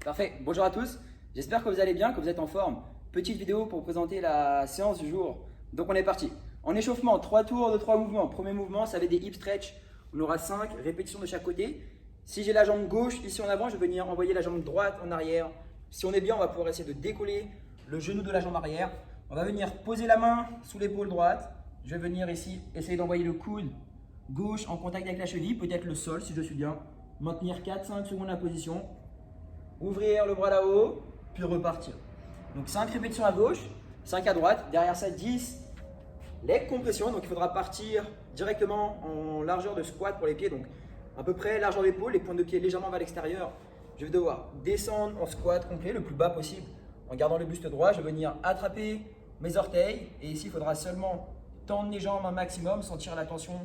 Parfait, bonjour à tous, j'espère que vous allez bien, que vous êtes en forme. Petite vidéo pour vous présenter la séance du jour. Donc on est parti. En échauffement, 3 tours de 3 mouvements. Premier mouvement, ça va être des hip stretch. On aura 5 répétitions de chaque côté. Si j'ai la jambe gauche ici en avant, je vais venir envoyer la jambe droite en arrière. Si on est bien, on va pouvoir essayer de décoller le genou de la jambe arrière. On va venir poser la main sous l'épaule droite. Je vais venir ici essayer d'envoyer le coude gauche en contact avec la cheville, peut-être le sol si je suis bien. Maintenir 4-5 secondes la position. Ouvrir le bras là-haut, puis repartir. Donc 5 répétitions à gauche, 5 à droite. Derrière ça, 10 leg compression. Donc il faudra partir directement en largeur de squat pour les pieds. Donc à peu près largeur d'épaule, les pointes de pied légèrement vers l'extérieur. Je vais devoir descendre en squat complet le plus bas possible. En gardant le buste droit, je vais venir attraper mes orteils. Et ici, il faudra seulement tendre les jambes un maximum, sentir la tension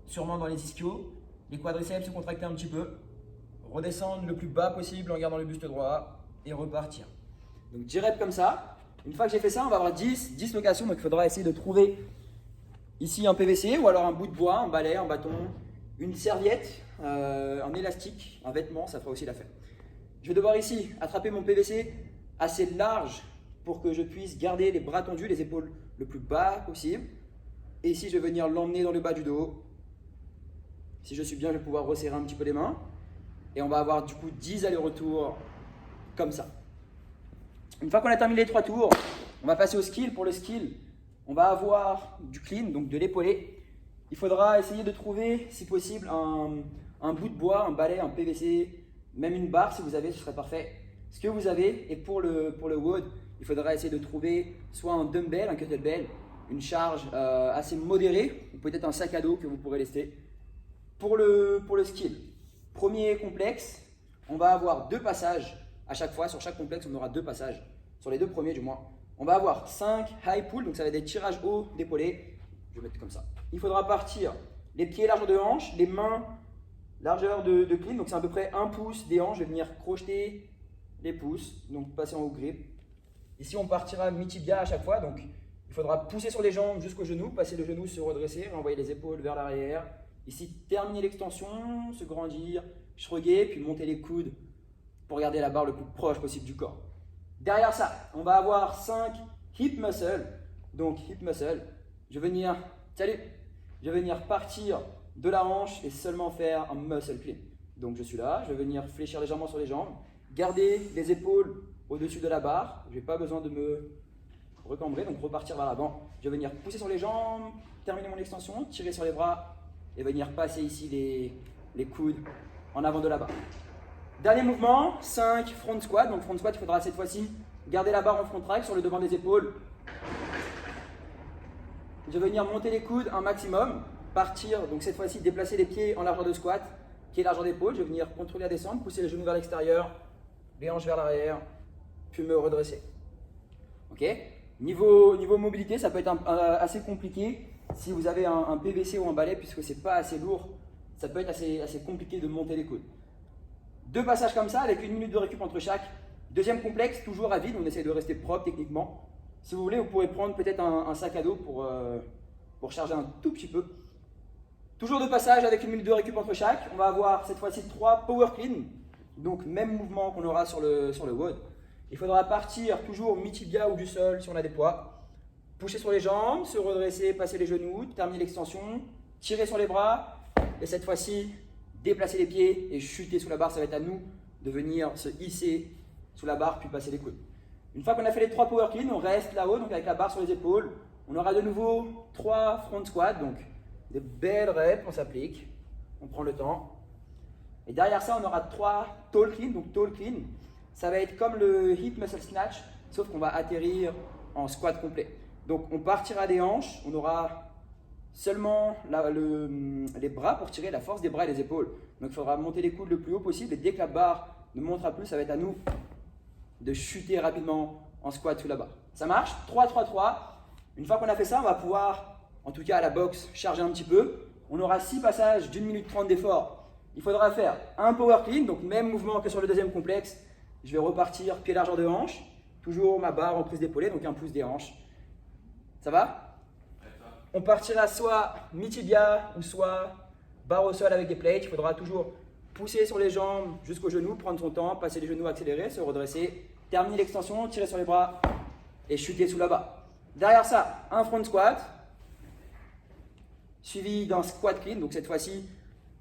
sûrement dans les ischios. Les quadriceps se contracter un petit peu. Redescendre le plus bas possible en gardant le buste droit et repartir. Donc 10 reps comme ça. Une fois que j'ai fait ça, on va avoir 10 locations. Donc il faudra essayer de trouver ici un PVC ou alors un bout de bois, un balai, un bâton, une serviette, un élastique, un vêtement, ça fera aussi l'affaire. Je vais devoir ici attraper mon PVC assez large pour que je puisse garder les bras tendus, les épaules le plus bas possible. Et ici, je vais venir l'emmener dans le bas du dos. Si je suis bien, je vais pouvoir resserrer un petit peu les mains. Et on va avoir du coup 10 allers-retours comme ça. Une fois qu'on a terminé les 3 tours, on va passer au skill. Pour le skill, on va avoir du clean, donc de l'épaulé. Il faudra essayer de trouver, si possible, un bout de bois, un balai, un PVC, même une barre si vous avez, ce serait parfait. Ce que vous avez, et pour le wood, il faudra essayer de trouver soit un dumbbell, un kettlebell, une charge assez modérée, ou peut-être un sac à dos que vous pourrez lester. Pour le skill, premier complexe, on va avoir 2 passages à chaque fois. Sur chaque complexe, on aura 2 passages. Sur les 2 premiers, du moins. On va avoir 5 high pull, donc ça va être des tirages hauts d'épaulés. Je vais mettre comme ça. Il faudra partir les pieds largeur de hanche, les mains largeur de clean. Donc c'est à peu près 1 pouce des hanches. Je vais venir crocheter les pouces, donc passer en haut grip. Ici, on partira mi-tibia à chaque fois. Donc il faudra pousser sur les jambes jusqu'au genou, passer le genou, se redresser, renvoyer les épaules vers l'arrière. Ici, terminer l'extension, se grandir, shrugger, puis monter les coudes pour garder la barre le plus proche possible du corps. Derrière ça, on va avoir 5 hip muscles. Donc, hip muscle, je vais venir partir de la hanche et seulement faire un muscle clean. Donc, je suis là, je vais venir fléchir légèrement sur les jambes, garder les épaules au-dessus de la barre. Je n'ai pas besoin de me recambrer, donc repartir vers l'avant. Je vais venir pousser sur les jambes, terminer mon extension, tirer sur les bras et venir passer ici les coudes en avant de la barre. Dernier mouvement, 5 front squat. Donc front squat, il faudra cette fois-ci garder la barre en front rack sur le devant des épaules. Je vais venir monter les coudes un maximum, partir, donc cette fois-ci déplacer les pieds en largeur de squat, pieds largeur d'épaule. Je vais venir contrôler la descente, pousser les genoux vers l'extérieur, les hanches vers l'arrière, puis me redresser. Ok. Niveau mobilité, ça peut être assez compliqué. Si vous avez un PVC ou un balai, puisque c'est pas assez lourd, ça peut être assez compliqué de monter les coudes. 2 passages comme ça, avec 1 minute de récup entre chaque. Deuxième complexe, toujours à vide, on essaie de rester propre techniquement. Si vous voulez, vous pourrez prendre peut-être un sac à dos pour charger un tout petit peu. Toujours 2 passages avec 1 minute de récup entre chaque. On va avoir cette fois-ci 3 power clean, donc même mouvement qu'on aura sur le WOD. Il faudra partir toujours mi-tibia ou du sol si on a des poids. Pousser sur les jambes, se redresser, passer les genoux, terminer l'extension, tirer sur les bras et cette fois-ci déplacer les pieds et chuter sous la barre. Ça va être à nous de venir se hisser sous la barre puis passer les coudes. Une fois qu'on a fait les 3 power clean, on reste là-haut donc avec la barre sur les épaules. On aura de nouveau 3 front squat, donc des belles reps, on s'applique, on prend le temps. Et derrière ça, on aura 3 tall clean, donc tall clean. Ça va être comme le hip muscle snatch, sauf qu'on va atterrir en squat complet. Donc on partira des hanches, on aura seulement les bras pour tirer, la force des bras et des épaules. Donc il faudra monter les coudes le plus haut possible et dès que la barre ne montera plus, ça va être à nous de chuter rapidement en squat sous la barre. Ça marche? 3, 3, 3. Une fois qu'on a fait ça, on va pouvoir, en tout cas à la boxe, charger un petit peu. On aura 6 passages d'1 minute 30 d'effort. Il faudra faire un power clean, donc même mouvement que sur le deuxième complexe. Je vais repartir pied largeur de hanche, toujours ma barre en prise d'épaulé, donc 1 pouce des hanches. Ça va? On partira soit mi-tibia ou soit barre au sol avec des plates. Il faudra toujours pousser sur les jambes jusqu'aux genoux, prendre son temps, passer les genoux, accélérer, se redresser, terminer l'extension, tirer sur les bras et chuter sous la barre. Derrière ça, un front squat, suivi d'un squat clean. Donc cette fois-ci,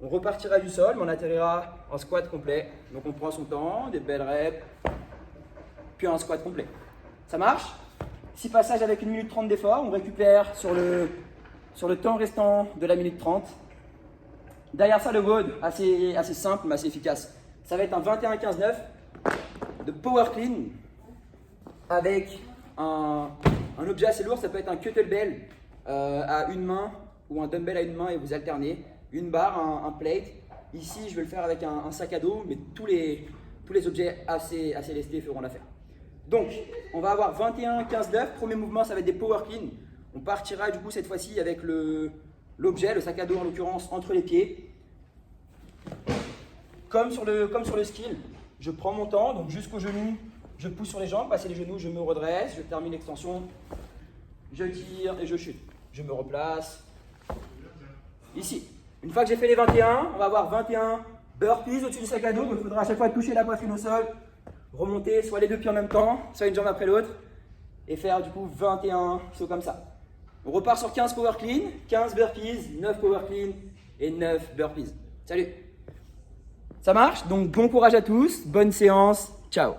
on repartira du sol, mais on atterrira en squat complet. Donc on prend son temps, des belles reps, puis un squat complet. Ça marche? 6 passages avec 1 minute 30 d'effort. On récupère sur le temps restant de la minute 30. Derrière ça, le WOD, assez simple, mais assez efficace. Ça va être un 21-15-9 de power clean avec un objet assez lourd. Ça peut être un kettlebell à une main ou un dumbbell à une main et vous alternez. Une barre, un plate. Ici, je vais le faire avec un sac à dos, mais tous les objets assez lestés feront l'affaire. Donc, on va avoir 21-15-9. Premier mouvement, ça va être des power clean. On partira du coup cette fois-ci avec l'objet, le sac à dos en l'occurrence, entre les pieds. Comme sur le skill, je prends mon temps, donc jusqu'au genou, je pousse sur les jambes, passer les genoux, je me redresse, je termine l'extension, je tire et je chute. Je me replace. Ici. Une fois que j'ai fait les 21, on va avoir 21 burpees au-dessus du sac à dos. Donc il faudra à chaque fois toucher la poitrine au sol, remonter soit les deux pieds en même temps, soit une jambe après l'autre, et faire du coup 21 sauts comme ça. On repart sur 15 power clean, 15 burpees, 9 power clean et 9 burpees. Salut! Ça marche? Donc bon courage à tous, bonne séance, ciao!